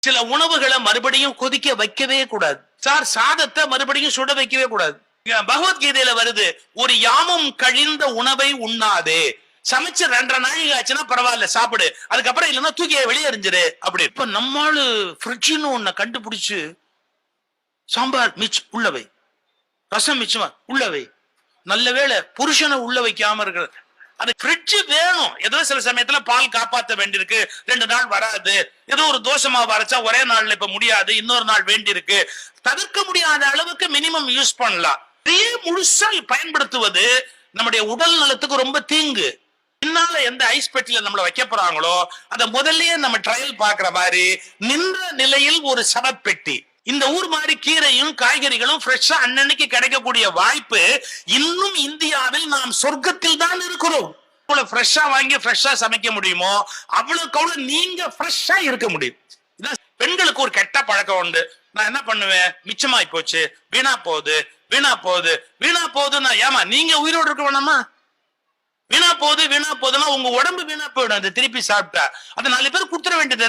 சில உணவுகளை மறுபடியும் கொதிக்க வைக்கவே கூடாது சார். சாதத்தை மறுபடியும் சுட வைக்கவே கூடாது. பகவத்கீதையில வருது, ஒரு யாமம் கழிந்த உணவை உண்ணாதே. சமைச்சு 2.5 நாளைக்கு ஆச்சுன்னா பரவாயில்ல, சாப்பிடு. அதுக்கப்புறம் இல்லைன்னா தூக்கி வெளியே எறிஞ்சிரு. அப்படி இப்ப நம்மாலு ஃப்ரிட்ஜ்னு ஒண்ண கண்டுபிடிச்சு, சாம்பார் மிச்சம் உள்ளவை, ரசம் மிச்சமா உள்ளவை. நல்ல வேளை புருஷனை உள்ள வைக்காம இருக்கிறது. அது ஃப்ரிட்ஜ் வேணும். ஏதோ சில சமயத்துல பால் காப்பாற்ற வேண்டியிருக்கு, 2 நாள் வராது. ஏதோ ஒரு தோசை மாவு அரைச்சா ஒரே நாள்ல இப்ப முடியாது, இன்னொரு நாள் வேண்டி இருக்கு. தவிர்க்க முடியாத அளவுக்கு மினிமம் யூஸ் பண்ணலாம். இதே முழுசா பயன்படுத்துவது நம்முடைய உடல் நலத்துக்கு ரொம்ப தீங்கு. பின்னால எந்த ஐஸ் பெட்டியில நம்மள வைக்க போறாங்களோ அத முதல்லயே நம்ம ட்ரையல் பாக்குற மாதிரி நின்ற நிலையில் ஒரு சவப்பெட்டி. இந்த ஊர் மாதிரி கீரையும் காய்கறிகளும் ஃப்ரெஷ்ஷா அன்னன்னைக்கு கிடைக்கக்கூடிய வாய்ப்பு இன்னும் இந்தியாவில் நாம் சொர்க்கத்தில் தான் இருக்கிறோம். அவ்வளவு ஃப்ரெஷ்ஷா வாங்கி ஃப்ரெஷ்ஷா சமைக்க முடியுமோ அவ்வளவுக்கு அவ்வளவு நீங்க ஃப்ரெஷ்ஷா இருக்க முடியும். பெண்களுக்கு ஒரு கெட்ட பழக்கம் உண்டு. நான் என்ன பண்ணுவேன், மிச்சமாய் போச்சு, வீணா போகுது வீணா போகுது வீணா போகுதுன்னா, ஏமா நீங்க உயிரோடு இருக்க வேணாமா? வீணா போகுதுன்னா உங்க உடம்பு வீணா போயிடும். அதை திருப்பி சாப்பிட்டா அதை 4 பேர் கொடுத்துட வேண்டியது.